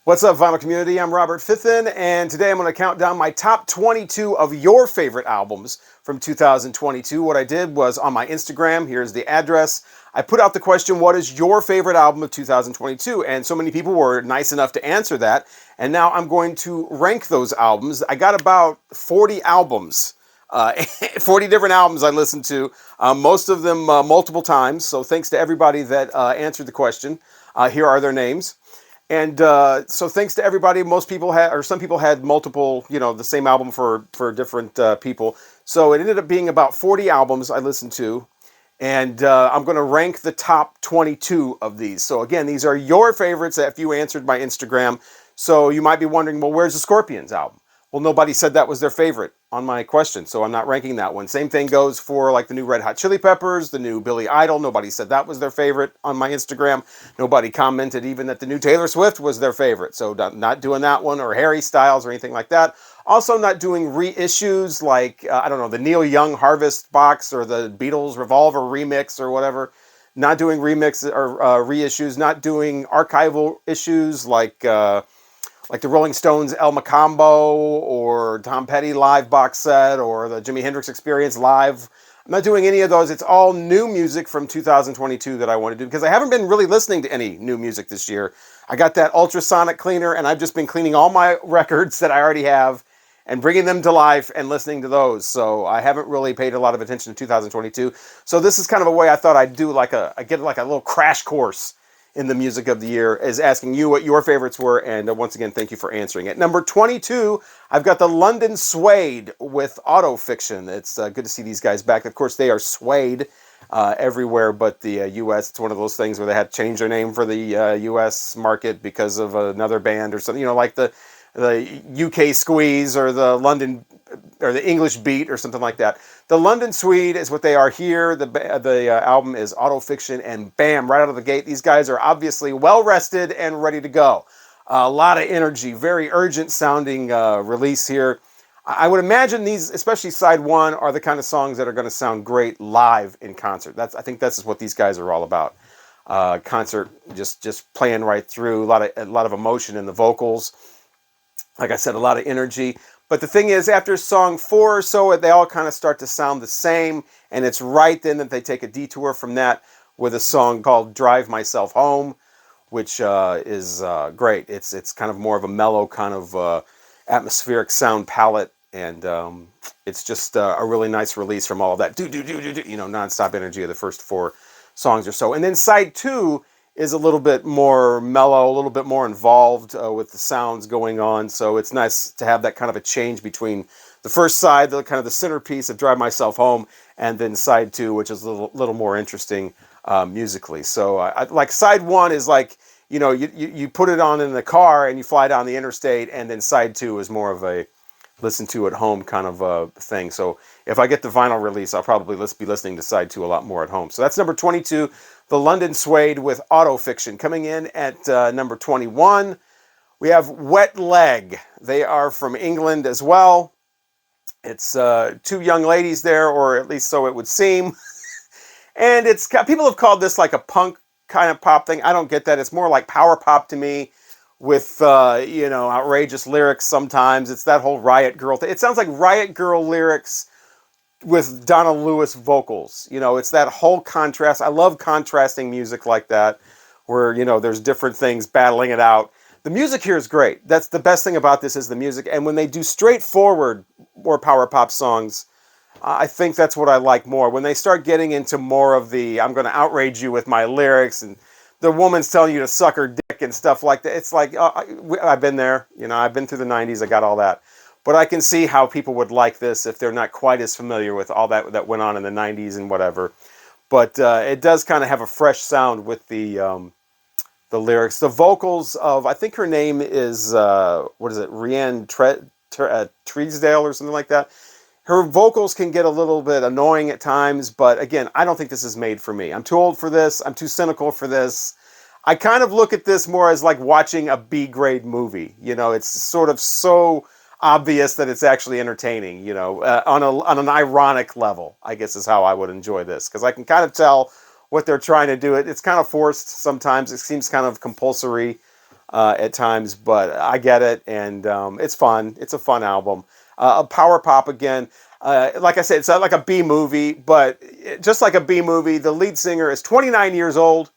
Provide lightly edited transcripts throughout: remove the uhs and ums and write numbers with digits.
What's up, Vinyl Community? I'm Robert Fithin, and today I'm going to count down my top 22 of your favorite albums from 2022. What I did was on my Instagram, here's the address, I put out the question, what is your favorite album of 2022? And so many people were nice enough to answer that, and now I'm going to rank those albums. I got about 40 albums. 40 different albums I listened to, most of them multiple times, so thanks to everybody that answered the question. Here are their names. And so thanks to everybody, most people had, or some people had multiple, the same album for different people. So it ended up being about 40 albums I listened to. And I'm going to rank the top 22 of these. So again, these are your favorites if you answered my Instagram. So you might be wondering, well, where's the Scorpions album? Well, nobody said that was their favorite on my question, so I'm not ranking that one. Same thing goes for like the new Red Hot Chili Peppers, the new Billy Idol. Nobody said that was their favorite on my Instagram. Nobody commented even that the new Taylor Swift was their favorite, so not doing that one, or Harry Styles or anything like that. Also not doing reissues like, I don't know, the Neil Young Harvest box or the Beatles Revolver remix or whatever. Not doing remixes or reissues, not doing archival issues like the Rolling Stones El Macambo or Tom Petty live box set or the Jimi Hendrix Experience live. I'm not doing any of those. It's all new music from 2022 that I want to do because I haven't been really listening to any new music this year. I got that ultrasonic cleaner and I've just been cleaning all my records that I already have and bringing them to life and listening to those. So I haven't really paid a lot of attention to 2022. So this is kind of a way I thought I'd do get like a little crash course in the music of the year, is asking you what your favorites were, and once again, thank you for answering it. Number 22, I've got the London Suede with Auto Fiction. It's good to see these guys back. Of course, they are Suede everywhere but the U.S. It's one of those things where they had to change their name for the U.S. market because of another band or something, like the UK Squeeze or the London or the English Beat or something like that. The London Suede is what they are here. The album is Auto Fiction, and bam, right out of the gate, these guys are obviously well rested and ready to go. A lot of energy, very urgent sounding release here. I would imagine these, especially side one, are the kind of songs that are going to sound great live in concert. I think that's what these guys are all about. Concert, just playing right through. A lot of emotion in the vocals. Like I said, a lot of energy. But the thing is, after song 4 or so, they all kind of start to sound the same. And it's right then that they take a detour from that with a song called Drive Myself Home, which is great. It's kind of more of a mellow kind of atmospheric sound palette. And it's just a really nice release from all of that nonstop energy of the first 4 songs or so. And then side 2 is a little bit more mellow, a little bit more involved with the sounds going on. So it's nice to have that kind of a change between the first side, the kind of the centerpiece of Drive Myself Home, and then side 2, which is a little more interesting musically. So I like side 1 is like, you put it on in the car and you fly down the interstate, and then side 2 is more of a listen to at home kind of thing. So if I get the vinyl release, I'll probably be listening to side 2 a lot more at home. So that's number 22. The London Suede with Auto Fiction. Coming in at number 21, we have Wet Leg. They are from England as well. It's 2 young ladies there, or at least so it would seem. And people have called this like a punk kind of pop thing. I don't get that. It's more like power pop to me with, outrageous lyrics sometimes. It's that whole Riot Girl thing. It sounds like Riot Girl lyrics with Donna Lewis vocals. It's that whole contrast. I love contrasting music like that, where, there's different things battling it out. The music here is great. That's the best thing about this, is the music. And when they do straightforward, more power pop songs, I think that's what I like more. When they start getting into more of the, I'm going to outrage you with my lyrics, and the woman's telling you to suck her dick and stuff like that. It's like, I've been there. I've been through the 90s. I got all that. But I can see how people would like this if they're not quite as familiar with all that went on in the 90s and whatever. But it does kind of have a fresh sound with the lyrics. The vocals of, I think her name is, Rhiannon Treesdale or something like that. Her vocals can get a little bit annoying at times, but again, I don't think this is made for me. I'm too old for this. I'm too cynical for this. I kind of look at this more as like watching a B-grade movie. It's sort of so obvious that it's actually entertaining, on an ironic level, I guess is how I would enjoy this, because I can kind of tell what they're trying to do. It's kind of forced sometimes. It seems kind of compulsory. at times, but I get it, and it's fun. It's a fun album. A power pop again. Like I said, it's not like a B movie, but just like a B movie, the lead singer is 29 years old.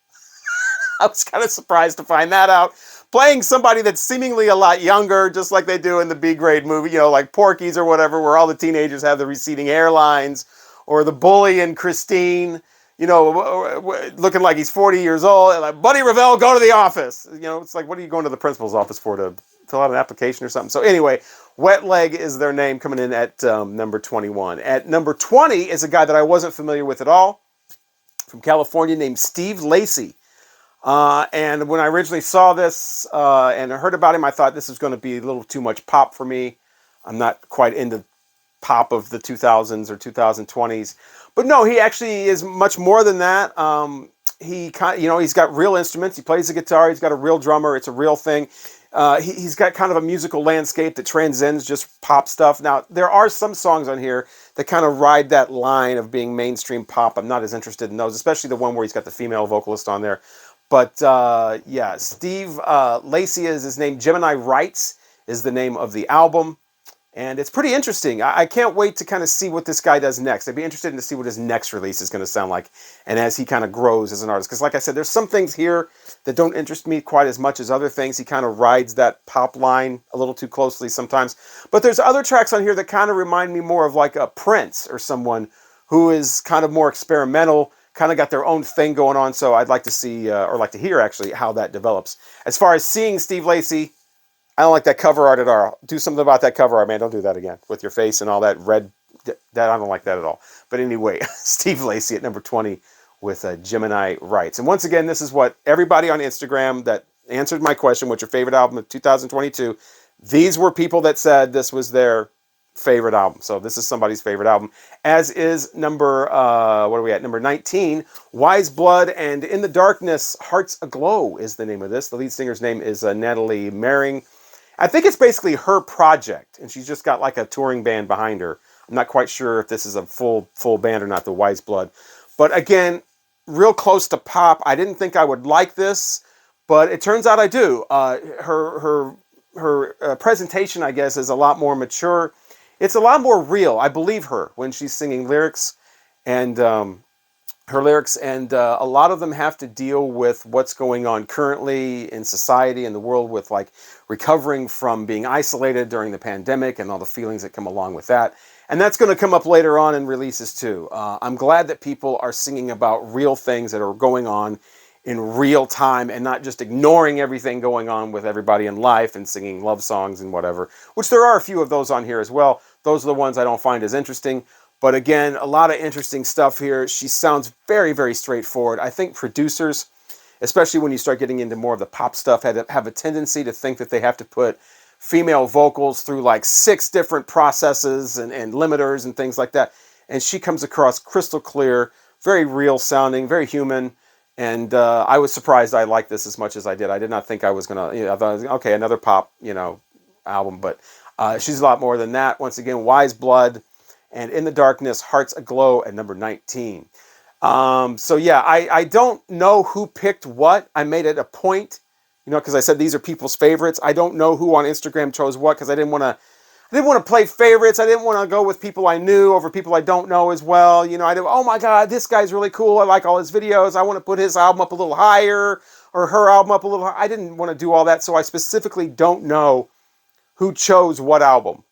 I was kind of surprised to find that out. Playing somebody that's seemingly a lot younger, just like they do in the B-grade movie, like Porky's or whatever, where all the teenagers have the receding hairlines, or the bully in Christine, looking like he's 40 years old, and like, Buddy Revell, go to the office. It's like, what are you going to the principal's office for, to fill out an application or something? So anyway, Wet Leg is their name, coming in at number 21. At number 20 is a guy that I wasn't familiar with at all, from California, named Steve Lacy. And when I originally saw this and I heard about him, I thought this was going to be a little too much pop for me. I'm not quite into pop of the 2000s or 2020s. But no, he actually is much more than that. He's got real instruments. He plays the guitar. He's got a real drummer. It's a real thing. He's got kind of a musical landscape that transcends just pop stuff. Now, there are some songs on here that kind of ride that line of being mainstream pop. I'm not as interested in those, especially the one where he's got the female vocalist on there. But yeah, Steve Lacy is his name. Gemini Rights is the name of the album. And it's pretty interesting. I can't wait to kind of see what this guy does next. I'd be interested to see what his next release is going to sound like, and as he kind of grows as an artist. Because like I said, there's some things here that don't interest me quite as much as other things. He kind of rides that pop line a little too closely sometimes. But there's other tracks on here that kind of remind me more of like a Prince or someone who is kind of more experimental, kind of got their own thing going on. So I'd like to see, or like to hear actually, how that develops. As far as seeing Steve Lacy, I don't like that cover art at all. Do something about that cover art, man. Don't do that again with your face and all that red. That I don't like that at all. But anyway, Steve Lacy at number 20 with Gemini Rights. And once again, this is what everybody on Instagram that answered my question, what's your favorite album of 2022? These were people that said this was their favorite album. So this is somebody's favorite album. As is number, what are we at? Number 19, Wise Blood and In the Darkness, Hearts Aglow is the name of this. The lead singer's name is Natalie Maring. I think it's basically her project, and she's just got like a touring band behind her. I'm not quite sure if this is a full band or not, the Wise Blood. But again, real close to pop. I didn't think I would like this, but it turns out I do. Her presentation, I guess, is a lot more mature. It's a lot more real. I believe her when she's singing lyrics, and her lyrics, and a lot of them have to deal with what's going on currently in society and the world, with like recovering from being isolated during the pandemic and all the feelings that come along with that. And that's going to come up later on in releases too. I'm glad that people are singing about real things that are going on in real time and not just ignoring everything going on with everybody in life and singing love songs and whatever, which there are a few of those on here as well. Those are the ones I don't find as interesting. But again, a lot of interesting stuff here. She sounds very, very straightforward. I think producers, especially when you start getting into more of the pop stuff, have a tendency to think that they have to put female vocals through like 6 different processes and limiters and things like that. And she comes across crystal clear, very real sounding, very human. And I was surprised I liked this as much as I did. I did not think I was going to, I thought, okay, another pop, album. But she's a lot more than that. Once again, Wise Blood and In the Darkness, Hearts Aglow at number 19. So yeah, I don't know who picked what. I made it a point, because I said these are people's favorites. I don't know who on Instagram chose what, because I didn't want to play favorites. I didn't want to go with people I knew over people I don't know as well. I did, oh my God, this guy's really cool. I like all his videos. I want to put his album up a little higher, or her album up a little higher. I didn't want to do all that, so I specifically don't know who chose what album.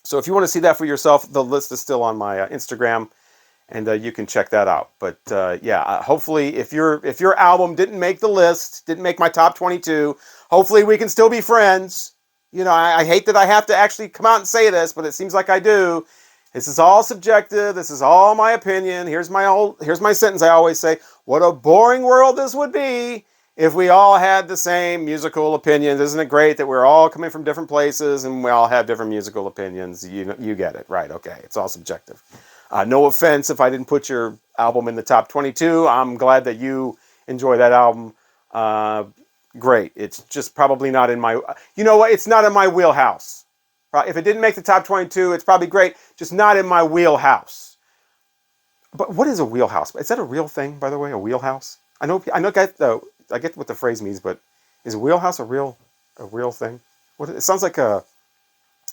So if you want to see that for yourself, the list is still on my Instagram, and you can check that out. But yeah, hopefully if your album didn't make the list, didn't make my top 22, hopefully we can still be friends. I hate that I have to actually come out and say this, but it seems like I do. This is all subjective. This is all my opinion. Here's my sentence I always say. What a boring world this would be if we all had the same musical opinions. Isn't it great that we're all coming from different places and we all have different musical opinions? You get it, right? Okay, it's all subjective. No offense if I didn't put your album in the top 22. I'm glad that you enjoy that album. Great. It's just probably not in my... You know what? It's not in my wheelhouse. Right? If it didn't make the top 22, it's probably great. Just not in my wheelhouse. But what is a wheelhouse? Is that a real thing, by the way? A wheelhouse? I know, guys, though. I get what the phrase means, but Is wheelhouse a real thing? What, it sounds like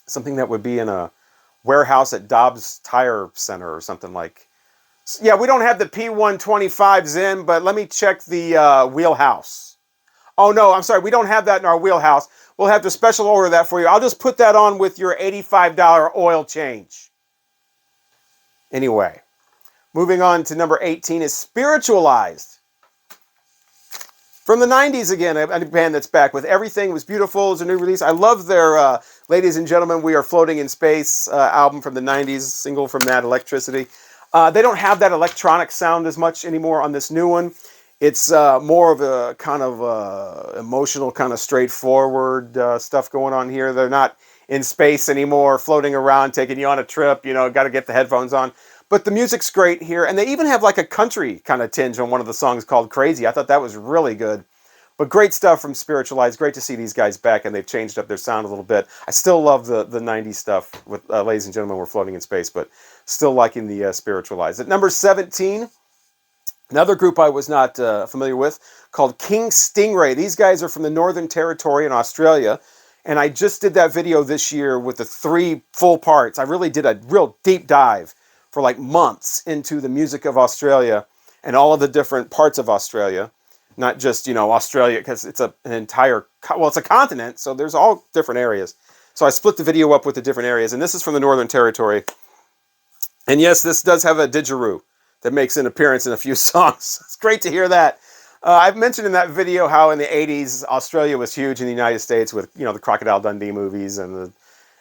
something that would be in a warehouse at Dobbs Tire Center or something like. Yeah, we don't have the P125s in, but let me check the wheelhouse. Oh no, I'm sorry, we don't have that in our wheelhouse. We'll have to special order that for you. I'll just put that on with your $85 oil change. Anyway, moving on to number 18 is Spiritualized. From the 90s again, a band that's back with Everything Was Beautiful as a new release. I love their Ladies and Gentlemen, We Are Floating in Space album from the 90s, single from that, Electricity. They don't have that electronic sound as much anymore on this new one. It's more of a kind of emotional, kind of straightforward stuff going on here. They're not in space anymore, floating around, taking you on a trip, you know, got to get the headphones on. But the music's great here, and they even have like a country kind of tinge on one of the songs called Crazy. I thought that was really good. But great stuff from Spiritualized. Great to see these guys back, and they've changed up their sound a little bit. I still love the 90s stuff with Ladies and Gentlemen, We're Floating in Space, but still liking the Spiritualized. At number 17, another group I was not familiar with called King Stingray. These guys are from the Northern Territory in Australia, and I just did that video this year with the 3 full parts. I really did a real deep dive for like months into the music of Australia and all of the different parts of Australia. Not just, you know, Australia, because it's an entire, well, it's a continent, so there's all different areas. So I split the video up with the different areas, and this is from the Northern Territory. And yes, this does have a didgeridoo that makes an appearance in a few songs. It's great to hear that. I've mentioned in that video how in the 80s, Australia was huge in the United States with, you know, the Crocodile Dundee movies and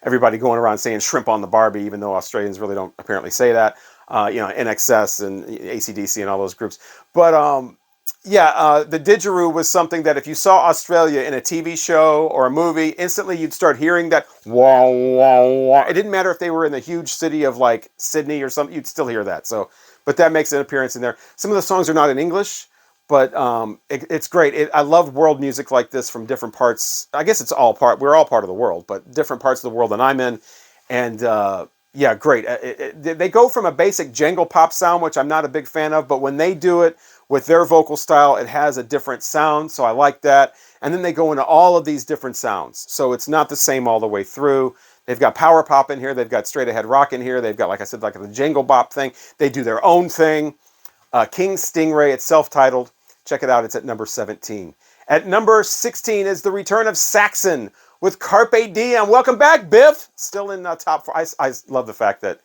everybody going around saying shrimp on the Barbie, even though Australians really don't apparently say that. You know, NXS and AC/DC and all those groups. But, the didgeridoo was something that if you saw Australia in a TV show or a movie, instantly you'd start hearing that wah, wah, wah. It didn't matter if they were in the huge city of like Sydney or something, you'd still hear that. So, but that makes an appearance in there. Some of the songs are not in English, but it's great. I love world music like this from different parts. I guess it's all part, we're all part of the world, but different parts of the world than I'm in. And yeah, great. They go from a basic jangle pop sound, which I'm not a big fan of, but when they do it with their vocal style, it has a different sound, so I like that. And then they go into all of these different sounds, so it's not the same all the way through. They've got power pop in here, they've got straight ahead rock in here, they've got, like I said, like the jangle bop thing. They do their own thing. King Stingray, it's self-titled. Check it out, it's at number 17. At number 16 is the return of Saxon with Carpe Diem. Welcome back, Biff. Still in top 4. I love the fact that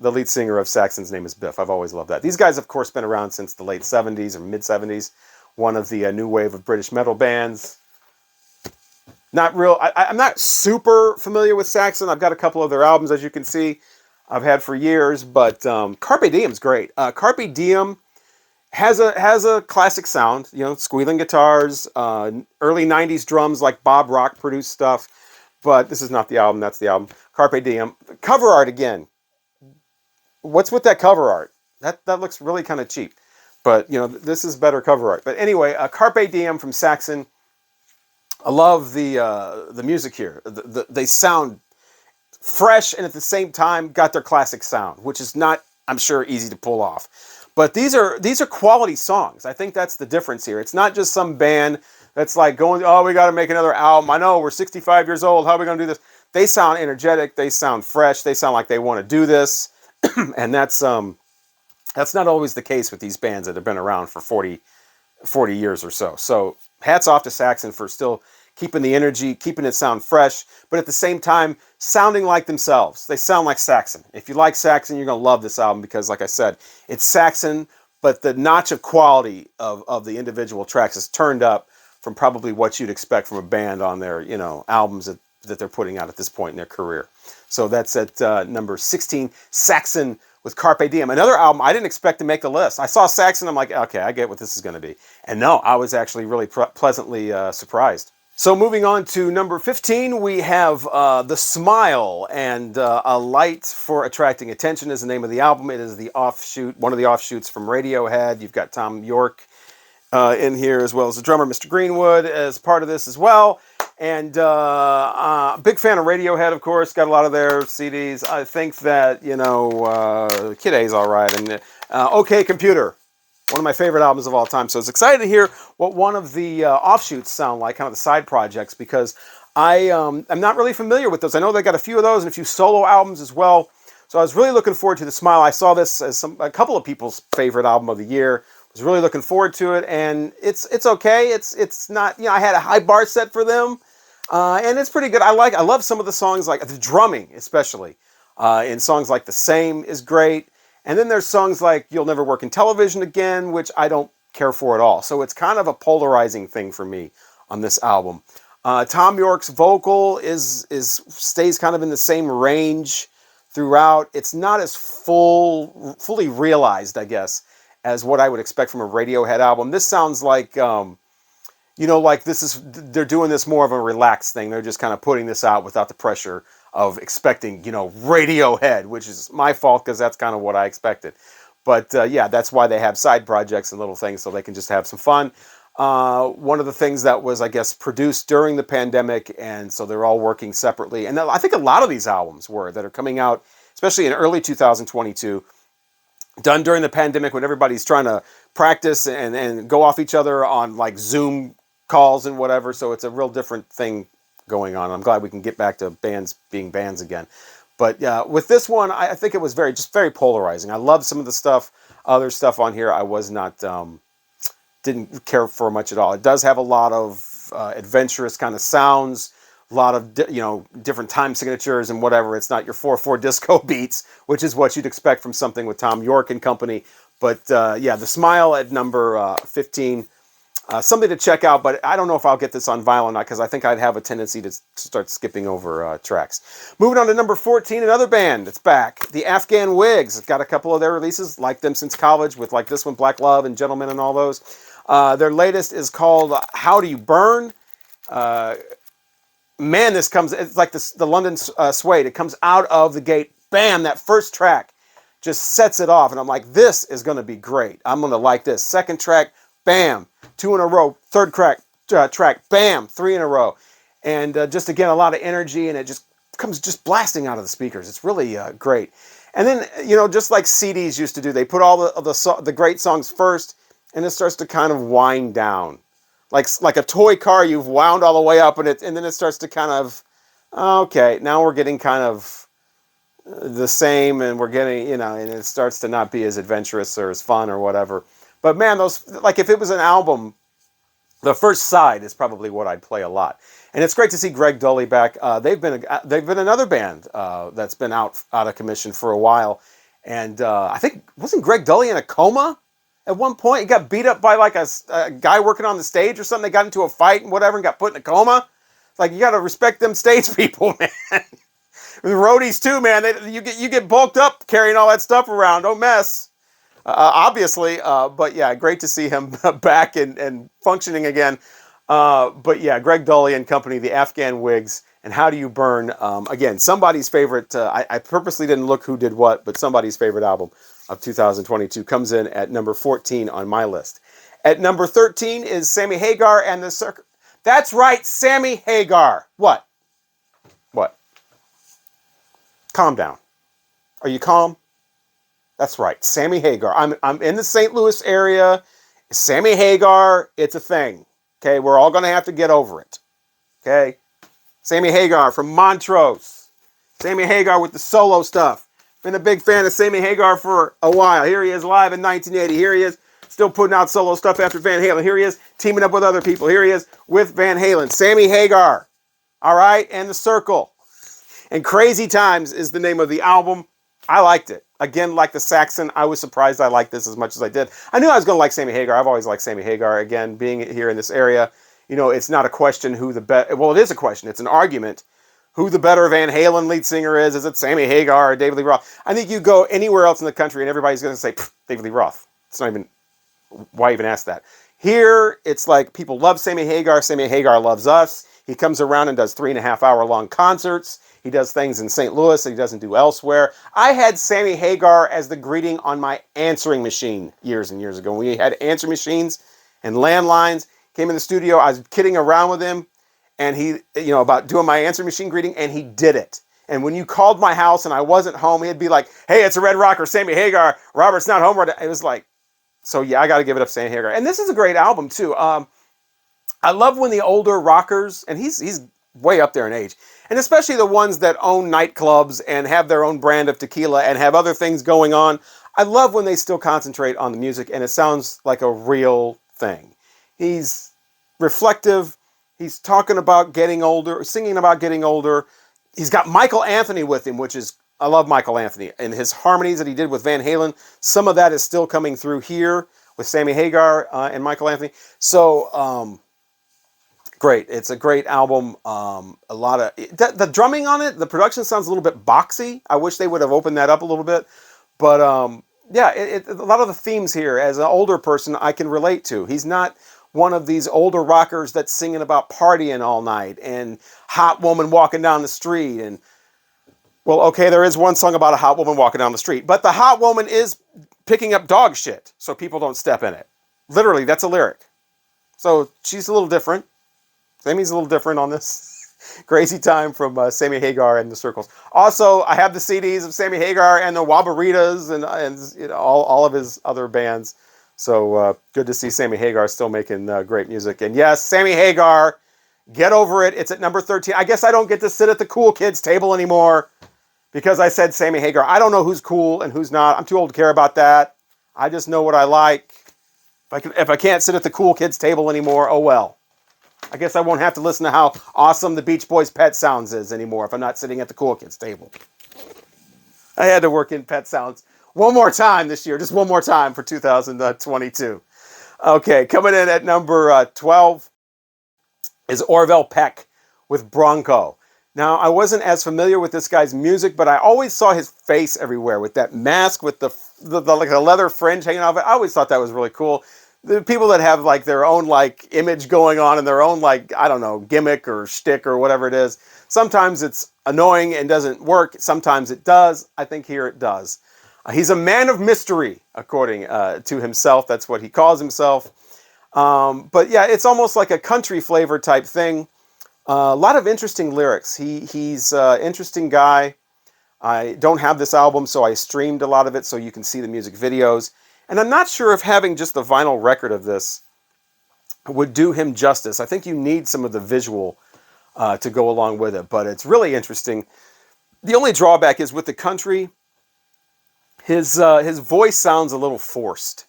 the lead singer of Saxon's name is Biff. I've always loved that. These guys, of course, been around since the late 70s or mid-70s. One of the new wave of British metal bands. Not real. I'm not super familiar with Saxon. I've got a couple of their albums, as you can see, I've had for years. But Carpe Diem's great. Carpe Diem has a classic sound. You know, squealing guitars, early 90s drums like Bob Rock produced stuff. But this is not the album. That's the album. Carpe Diem. Cover art again. What's with that cover art? That looks really kind of cheap. But, you know, this is better cover art. But anyway, Carpe Diem from Saxon. I love the music here. They sound fresh and at the same time got their classic sound, which is not, I'm sure, easy to pull off. But these are quality songs. I think that's the difference here. It's not just some band that's like going, oh, we got to make another album. I know, we're 65 years old. How are we going to do this? They sound energetic. They sound fresh. They sound like they want to do this. And that's not always the case with these bands that have been around for 40 years or so. So hats off to Saxon for still keeping the energy, keeping it sound fresh, but at the same time, sounding like themselves. They sound like Saxon. If you like Saxon, you're going to love this album because, like I said, it's Saxon, but the notch of quality of the individual tracks is turned up from probably what you'd expect from a band on their, you know, albums that they're putting out at this point in their career. So that's at number 16, Saxon with Carpe Diem. Another album I didn't expect to make the list. I saw Saxon, I'm like, okay, I get what this is going to be. And no, I was actually really pleasantly surprised. So moving on to number 15, we have The Smile, and A Light for Attracting Attention is the name of the album. It is the offshoot, one of the offshoots from Radiohead. You've got Tom York in here, as well as the drummer, Mr. Greenwood, as part of this as well. And big fan of Radiohead, of course. Got a lot of their CDs. I think that, you know, Kid A's all right. And OK Computer. One of my favorite albums of all time. So I was excited to hear what one of the offshoots sound like, kind of the side projects, because I'm not really familiar with those. I know they got a few of those and a few solo albums as well. So I was really looking forward to The Smile. I saw this as a couple of people's favorite album of the year. Was really looking forward to it, and it's okay. It's not, I had a high bar set for them, and it's pretty good. I love some of the songs, like the drumming especially. In songs like The Same is great. And then there's songs like You'll Never Work in Television Again, which I don't care for at all. So it's kind of a polarizing thing for me on this album. Tom York's vocal stays kind of in the same range throughout. It's not as fully realized, I guess, as what I would expect from a Radiohead album. This sounds like, like they're doing this more of a relaxed thing. They're just kind of putting this out without the pressure of expecting, Radiohead, which is my fault because that's kind of what I expected. But yeah, that's why they have side projects and little things so they can just have some fun. One of the things that was, I guess, produced during the pandemic, and so they're all working separately. And I think a lot of these albums that are coming out, especially in early 2022, done during the pandemic when everybody's trying to practice and go off each other on like Zoom calls and whatever. So it's a real different thing going on. I'm glad we can get back to bands being bands again. But with this one, I think it was very polarizing. I love some of the other stuff on here. I was not, didn't care for much at all. It does have a lot of adventurous kind of sounds, a lot of, different time signatures and whatever. It's not your 4/4 disco beats, which is what you'd expect from something with Tom York and company. But yeah, The Smile at number 15. Something to check out, but I don't know if I'll get this on vinyl or not, because I think I'd have a tendency to start skipping over tracks. Moving on to number 14, another band that's back, the Afghan Wigs. I've got a couple of their releases, liked them since college, with like this one, Black Love and Gentlemen and all those. Their latest is called How Do You Burn? Man, it's like the London Suede. It comes out of the gate, bam, that first track just sets it off, and I'm like, this is going to be great. I'm going to like this. Second track, bam, 2 in a row. Third track, bam, 3 in a row. And just, again, a lot of energy, and it just comes just blasting out of the speakers. It's really great. And then, just like CDs used to do, they put all the great songs first, and it starts to kind of wind down. Like a toy car, you've wound all the way up, and then it starts to kind of, okay, now we're getting kind of the same, and we're getting, and it starts to not be as adventurous or as fun or whatever. But man, if it was an album, the first side is probably what I'd play a lot. And it's great to see Greg Dully back. They've been another band that's been out of commission for a while. And I think, wasn't Greg Dully in a coma at one point? He got beat up by like a guy working on the stage or something. They got into a fight and whatever and got put in a coma. Like, you got to respect them stage people, man. The roadies too, man. You get bulked up carrying all that stuff around. Don't mess. Obviously, but yeah, great to see him back and functioning again. But yeah, Greg Dully and company, the Afghan Wigs, and How Do You Burn? Again, somebody's favorite. I purposely didn't look who did what, but somebody's favorite album of 2022 comes in at number 14 on my list. At number 13 is Sammy Hagar and the Circus. That's right, Sammy Hagar. What? Calm down. Are you calm? That's right, Sammy Hagar. I'm in the St. Louis area. Sammy Hagar, it's a thing. Okay, we're all going to have to get over it. Okay? Sammy Hagar from Montrose. Sammy Hagar with the solo stuff. Been a big fan of Sammy Hagar for a while. Here he is live in 1980. Here he is still putting out solo stuff after Van Halen. Here he is teaming up with other people. Here he is with Van Halen. Sammy Hagar. All right? And The Circle. And Crazy Times is the name of the album. I liked it. Again, like the Saxon, I was surprised I liked this as much as I did. I knew I was going to like Sammy Hagar. I've always liked Sammy Hagar. Again, being here in this area, it's not a question who the better... Well, it is a question. It's an argument. Who the better Van Halen lead singer is? Is it Sammy Hagar or David Lee Roth? I think you go anywhere else in the country and everybody's going to say, David Lee Roth. It's not even... Why even ask that? Here, it's like people love Sammy Hagar. Sammy Hagar loves us. He comes around and does 3.5-hour-long concerts. He does things in St. Louis that he doesn't do elsewhere. I had Sammy Hagar as the greeting on my answering machine years and years ago. When we had answering machines and landlines, came in the studio, I was kidding around with him, and he, about doing my answering machine greeting, and he did it. And when you called my house and I wasn't home, he'd be like, hey, it's a Red Rocker, Sammy Hagar. Robert's not home. It was like, So yeah, I got to give it up, Sammy Hagar. And this is a great album too. I love when the older rockers, and he's way up there in age, and especially the ones that own nightclubs and have their own brand of tequila and have other things going on. I love when they still concentrate on the music and it sounds like a real thing. He's reflective. He's talking about getting older, singing about getting older. He's got Michael Anthony with him, which is, I love Michael Anthony. And his harmonies that he did with Van Halen, some of that is still coming through here with Sammy Hagar and Michael Anthony. So, great. It's a great album. A lot of the drumming on it, the production sounds a little bit boxy. I wish they would have opened that up a little bit. But yeah, a lot of the themes here, as an older person, I can relate to. He's not one of these older rockers that's singing about partying all night and hot woman walking down the street. And, well, okay, there is one song about a hot woman walking down the street. But the hot woman is picking up dog shit so people don't step in it. Literally, that's a lyric. So she's a little different. Sammy's a little different on this. Crazy Time from Sammy Hagar and the Circles. Also, I have the CDs of Sammy Hagar and the Wabaritas and you know, all of his other bands. So good to see Sammy Hagar still making great music. And yes, Sammy Hagar, get over it. It's at number 13. I guess I don't get to sit at the cool kids table anymore because I said Sammy Hagar. I don't know who's cool and who's not. I'm too old to care about that. I just know what I like. If I can't sit at the cool kids table anymore, oh well. I guess I won't have to listen to how awesome the Beach Boys' Pet Sounds is anymore if I'm not sitting at the cool kids table. I had to work in Pet Sounds one more time this year, just one more time for 2022. Okay, coming in at number 12 is Orville Peck with Bronco. Now, I wasn't as familiar with this guy's music, but I always saw his face everywhere with that mask with the like a leather fringe hanging off it. I always thought that was really cool. The people that have like their own like image going on and their own like, I don't know, gimmick or shtick or whatever it is. Sometimes it's annoying and doesn't work. Sometimes it does. I think here it does. He's a man of mystery, according to himself. That's what he calls himself. But yeah, it's almost like a country flavor type thing. A lot of interesting lyrics. He's an interesting guy. I don't have this album, so I streamed a lot of it so you can see the music videos. And I'm not sure if having just the vinyl record of this would do him justice. I think you need some of the visual to go along with it, but it's really interesting. The only drawback is with the country, his voice sounds a little forced.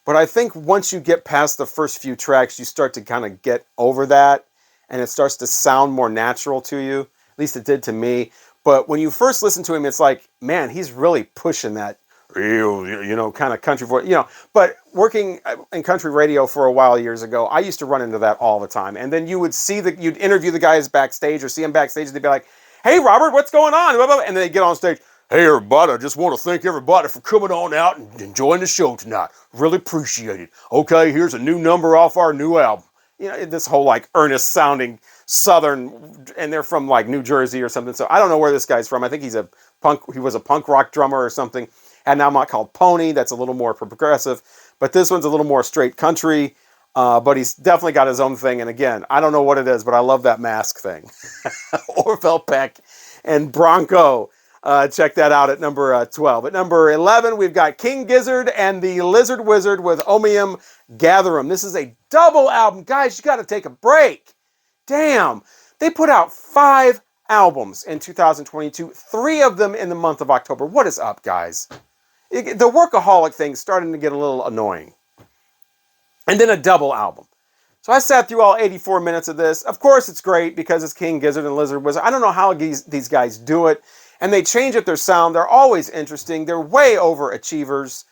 But I think once you get past the first few tracks, you start to kind of get over that, and it starts to sound more natural to you. At least it did to me. But when you first listen to him, it's like, man, he's really pushing that real, you know, kind of country voice, you know. But working in country radio for a while years ago, I used to run into that all the time. And then you would see you'd interview the guys backstage or see them backstage, and they'd be like, "Hey, Robert, what's going on?" And then they get on stage. "Hey, everybody, I just want to thank everybody for coming on out and enjoying the show tonight. Really appreciate it. Okay, here's a new number off our new album." You know, this whole like earnest sounding Southern, and they're from like New Jersey or something. So I don't know where this guy's from. I think he was a punk rock drummer or something. And now I'm not called Pony. That's a little more progressive. But this one's a little more straight country. But he's definitely got his own thing. And again, I don't know what it is, but I love that mask thing. Orville Peck and Bronco. Check that out at number 12. At number 11, we've got King Gizzard and the Lizard Wizard with Omium Gatherum. This is a double album. Guys, you got to take a break. Damn. They put out 5 albums in 2022, 3 of them in the month of October. What is up, guys? The workaholic thing's starting to get a little annoying. And then a double album. So I sat through all 84 minutes of this. Of course, it's great because it's King Gizzard and Lizard Wizard. I don't know how these guys do it. And they change up their sound. They're always interesting. They're way overachievers.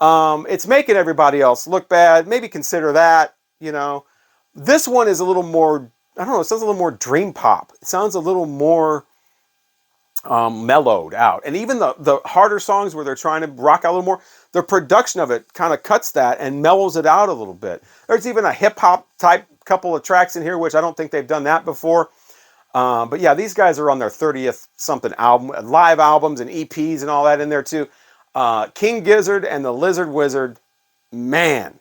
It's making everybody else look bad. Maybe consider that, you know. This one is a little more, I don't know, it sounds a little more dream pop. It sounds a little more mellowed out. And even the harder songs where they're trying to rock out a little more, the production of it kind of cuts that and mellows it out a little bit. There's even a hip-hop type couple of tracks in here, which I don't think they've done that before. But yeah, these guys are on their 30th something album, live albums and EPs and all that in there too. King Gizzard and the Lizard Wizard, man,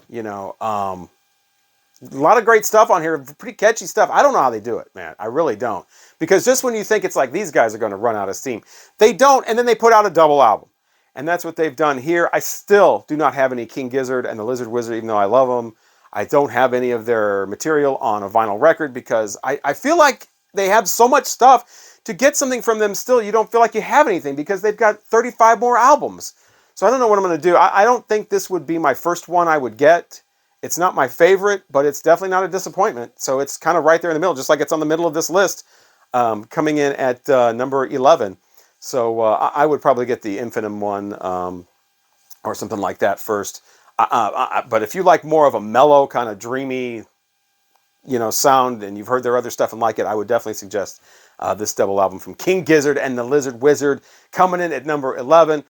you know, a lot of great stuff on here, pretty catchy stuff. I don't know how they do it, man. I really don't. Because just when you think it's like these guys are going to run out of steam, they don't, and then they put out a double album. And that's what they've done here. I still do not have any King Gizzard and the Lizard Wizard, even though I love them. I don't have any of their material on a vinyl record because I feel like they have so much stuff. To get something from them still, you don't feel like you have anything because they've got 35 more albums. So I don't know what I'm going to do. I don't think this would be my first one I would get. It's not my favorite, but it's definitely not a disappointment. So it's kind of right there in the middle, just like it's on the middle of this list, coming in at number 11. So I would probably get the Infinitum one or something like that first. But if you like more of a mellow, kind of dreamy, sound, and you've heard their other stuff and like it, I would definitely suggest this double album from King Gizzard and the Lizard Wizard, coming in at number 11.